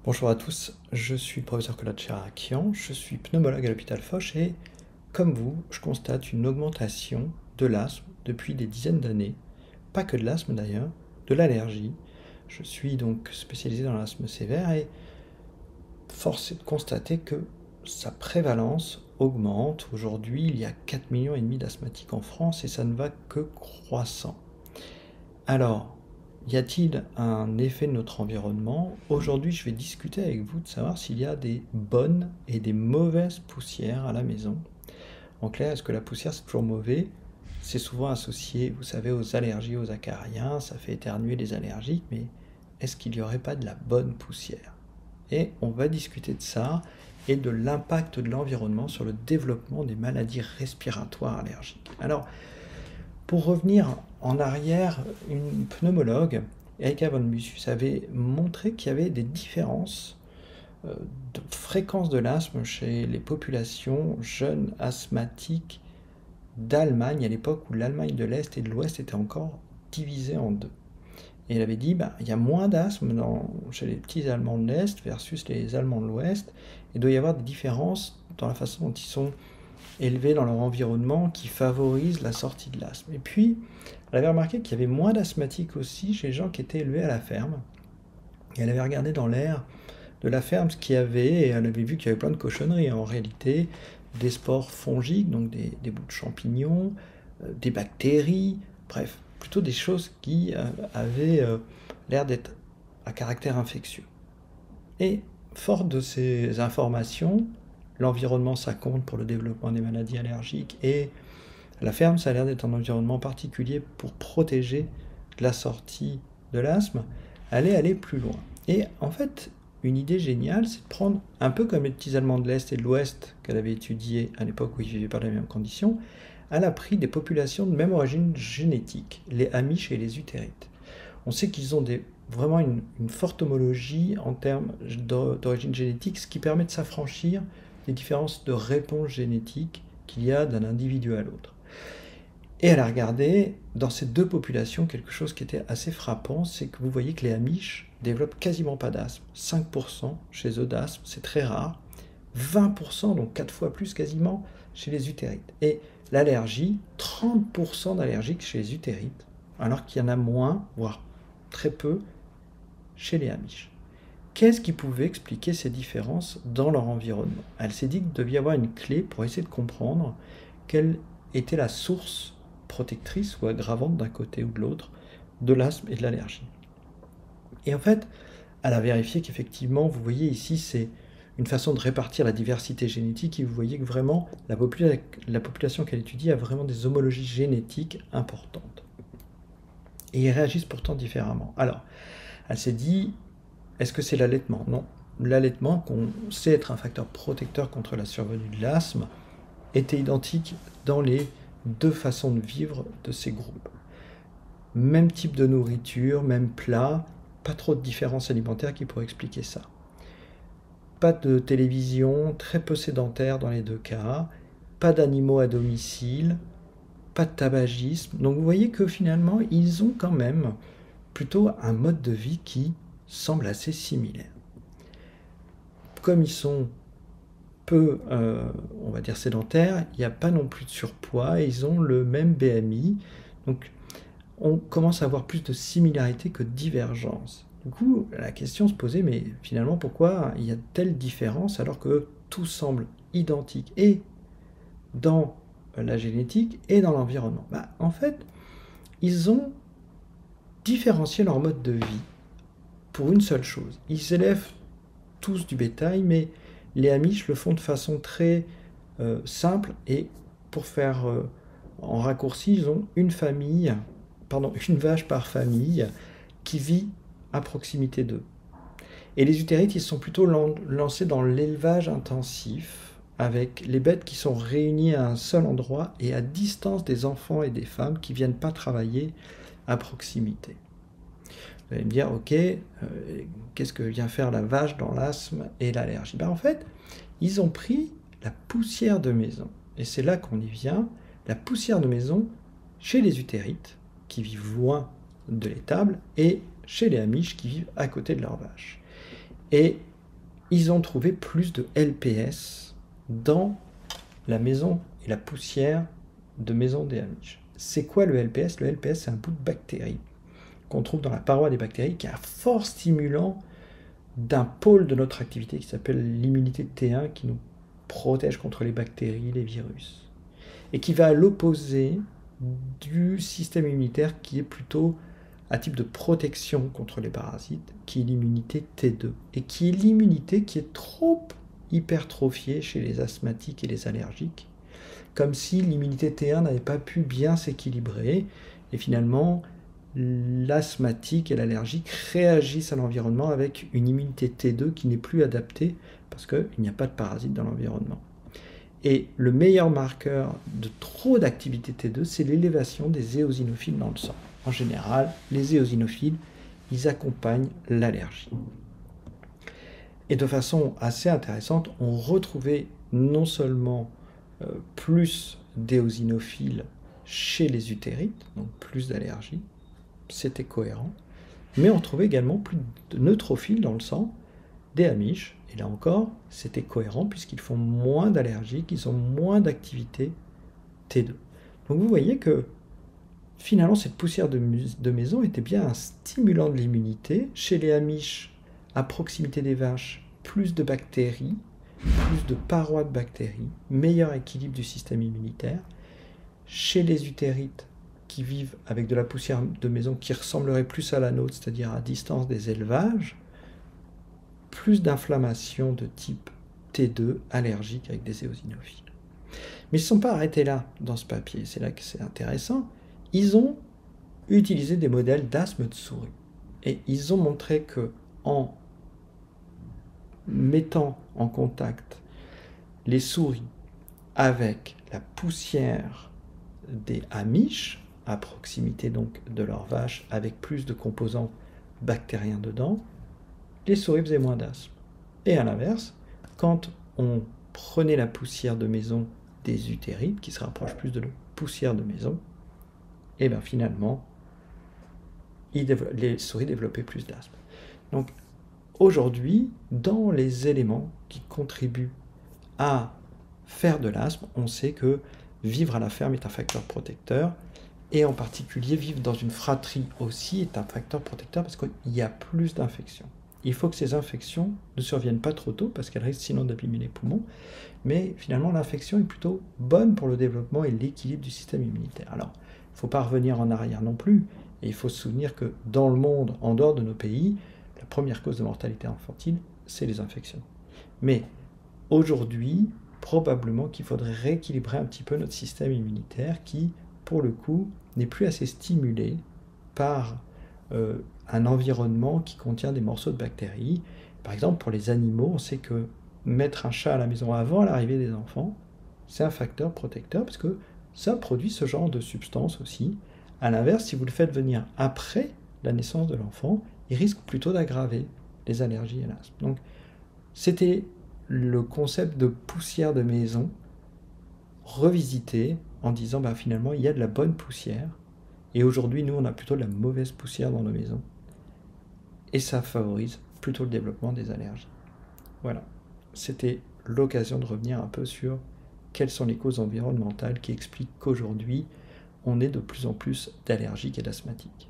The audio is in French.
Bonjour à tous, je suis le professeur Claude Charakian, je suis pneumologue à l'hôpital Foch et, comme vous, je constate une augmentation de l'asthme depuis des dizaines d'années, pas que de l'asthme d'ailleurs, de l'allergie. Je suis donc spécialisé dans l'asthme sévère et force est de constater que sa prévalence augmente. Aujourd'hui, il y a 4,5 millions d'asthmatiques en France et ça ne va que croissant. Alors, y a-t-il un effet de notre environnement? Aujourd'hui, je vais discuter avec vous de savoir s'il y a des bonnes et des mauvaises poussières à la maison. En clair, est-ce que la poussière c'est toujours mauvais? C'est souvent associé, vous savez, aux allergies aux acariens, ça fait éternuer les allergiques, mais est-ce qu'il n'y aurait pas de la bonne poussière? Et on va discuter de ça et de l'impact de l'environnement sur le développement des maladies respiratoires allergiques. Alors, pour revenir en arrière, une pneumologue, Erika von Mussius, avait montré qu'il y avait des différences de fréquence de l'asthme chez les populations jeunes asthmatiques d'Allemagne, à l'époque où l'Allemagne de l'Est et de l'Ouest étaient encore divisées en deux. Et elle avait dit, il y a moins d'asthme chez les petits Allemands de l'Est versus les Allemands de l'Ouest. Il doit y avoir des différences dans la façon dont ils sont élevés dans leur environnement qui favorisent la sortie de l'asthme. Et puis, elle avait remarqué qu'il y avait moins d'asthmatiques aussi chez les gens qui étaient élevés à la ferme. Et elle avait regardé dans l'air de la ferme ce qu'il y avait, et elle avait vu qu'il y avait plein de cochonneries. En réalité, des spores fongiques, donc des bouts de champignons, des bactéries, bref, plutôt des choses qui avaient l'air d'être à caractère infectieux. Et fort de ces informations, l'environnement ça compte pour le développement des maladies allergiques et la ferme ça a l'air d'être un environnement particulier pour protéger la sortie de l'asthme, aller plus loin. Et en fait, une idée géniale, c'est de prendre, un peu comme les petits Allemands de l'Est et de l'Ouest qu'elle avait étudiés à l'époque où ils vivaient pas dans les mêmes conditions, elle a pris des populations de même origine génétique, les Amish et les Utérites. On sait qu'ils ont vraiment une forte homologie en termes d'origine génétique, ce qui permet de s'affranchir des différences de réponse génétique qu'il y a d'un individu à l'autre. Et elle a regardé dans ces deux populations quelque chose qui était assez frappant, c'est que vous voyez que les Amish développent quasiment pas d'asthme. 5% chez eux d'asthme, c'est très rare. 20%, donc 4 fois plus quasiment, chez les Utérites. Et l'allergie, 30% d'allergiques chez les Utérites, alors qu'il y en a moins, voire très peu, chez les Amish. Qu'est-ce qui pouvait expliquer ces différences dans leur environnement? Elle s'est dit qu'il devait y avoir une clé pour essayer de comprendre quelle était la source protectrice ou aggravante d'un côté ou de l'autre de l'asthme et de l'allergie. Et en fait, elle a vérifié qu'effectivement, vous voyez ici, c'est une façon de répartir la diversité génétique et vous voyez que vraiment la population qu'elle étudie a vraiment des homologies génétiques importantes. Et ils réagissent pourtant différemment. Alors, elle s'est dit, est-ce que c'est l'allaitement? Non. L'allaitement, qu'on sait être un facteur protecteur contre la survenue de l'asthme, était identique dans les deux façons de vivre de ces groupes. Même type de nourriture, même plat, pas trop de différences alimentaires qui pourraient expliquer ça. Pas de télévision, très peu sédentaire dans les deux cas, pas d'animaux à domicile, pas de tabagisme. Donc vous voyez que finalement, ils ont quand même plutôt un mode de vie qui semble assez similaire. Comme ils sont peu, on va dire, sédentaires, il n'y a pas non plus de surpoids, et ils ont le même BMI, donc on commence à avoir plus de similarité que de divergence. Du coup, la question se posait, mais finalement, pourquoi il y a telle différence alors que tout semble identique, et dans la génétique et dans l'environnement? En fait, ils ont différencié leur mode de vie pour une seule chose. Ils élèvent tous du bétail, mais les Amish le font de façon très simple, et pour faire en raccourci, ils ont une vache par famille qui vit à proximité d'eux. Et les Utérites, ils sont plutôt lancés dans l'élevage intensif, avec les bêtes qui sont réunies à un seul endroit et à distance des enfants et des femmes qui ne viennent pas travailler à proximité. Vous allez me dire, ok, qu'est-ce que vient faire la vache dans l'asthme et l'allergie? En fait, ils ont pris la poussière de maison. Et c'est là qu'on y vient. La poussière de maison chez les Utérites, qui vivent loin de l'étable, et chez les Amish, qui vivent à côté de leurs vaches. Et ils ont trouvé plus de LPS dans la maison et la poussière de maison des Amish. C'est quoi le LPS? Le LPS, c'est un bout de bactérie qu'on trouve dans la paroi des bactéries, qui est un fort stimulant d'un pôle de notre activité qui s'appelle l'immunité T1, qui nous protège contre les bactéries, les virus, et qui va à l'opposé du système immunitaire qui est plutôt un type de protection contre les parasites, qui est l'immunité T2, et qui est l'immunité qui est trop hypertrophiée chez les asthmatiques et les allergiques, comme si l'immunité T1 n'avait pas pu bien s'équilibrer, et finalement l'asthmatique et l'allergique réagissent à l'environnement avec une immunité T2 qui n'est plus adaptée parce qu'il n'y a pas de parasites dans l'environnement. Et le meilleur marqueur de trop d'activité T2, c'est l'élévation des éosinophiles dans le sang. En général, les éosinophiles, ils accompagnent l'allergie. Et de façon assez intéressante, on retrouvait non seulement plus d'éosinophiles chez les utérites, donc plus d'allergie, c'était cohérent, mais on trouvait également plus de neutrophiles dans le sang des Amish, et là encore, c'était cohérent puisqu'ils font moins d'allergie, qu'ils ont moins d'activité T2. Donc vous voyez que finalement cette poussière de maison était bien un stimulant de l'immunité. Chez les Amish, à proximité des vaches, plus de bactéries, plus de parois de bactéries, meilleur équilibre du système immunitaire. Chez les utérites, qui vivent avec de la poussière de maison qui ressemblerait plus à la nôtre, c'est-à-dire à distance des élevages, plus d'inflammation de type T2 allergique avec des éosinophiles. Mais ils ne sont pas arrêtés là dans ce papier, c'est là que c'est intéressant. Ils ont utilisé des modèles d'asthme de souris et ils ont montré que en mettant en contact les souris avec la poussière des Amish, à proximité donc de leurs vaches, avec plus de composants bactériens dedans, les souris faisaient moins d'asthme. Et à l'inverse, quand on prenait la poussière de maison des utérites, qui se rapproche plus de la poussière de maison, et bien finalement, les souris développaient plus d'asthme. Donc aujourd'hui, dans les éléments qui contribuent à faire de l'asthme, on sait que vivre à la ferme est un facteur protecteur, et en particulier vivre dans une fratrie aussi est un facteur protecteur parce qu'il y a plus d'infections. Il faut que ces infections ne surviennent pas trop tôt parce qu'elles risquent sinon d'abîmer les poumons, mais finalement l'infection est plutôt bonne pour le développement et l'équilibre du système immunitaire. Alors, il ne faut pas revenir en arrière non plus, et il faut se souvenir que dans le monde, en dehors de nos pays, la première cause de mortalité infantile, c'est les infections. Mais aujourd'hui, probablement qu'il faudrait rééquilibrer un petit peu notre système immunitaire qui, pour le coup, n'est plus assez stimulé par un environnement qui contient des morceaux de bactéries. Par exemple, pour les animaux, on sait que mettre un chat à la maison avant l'arrivée des enfants, c'est un facteur protecteur parce que ça produit ce genre de substance aussi. À l'inverse, si vous le faites venir après la naissance de l'enfant, il risque plutôt d'aggraver les allergies et l'asthme. Donc, c'était le concept de poussière de maison revisité en disant finalement il y a de la bonne poussière et aujourd'hui nous on a plutôt de la mauvaise poussière dans nos maisons et ça favorise plutôt le développement des allergies. Voilà, c'était l'occasion de revenir un peu sur quelles sont les causes environnementales qui expliquent qu'aujourd'hui on est de plus en plus d'allergiques et d'asthmatiques.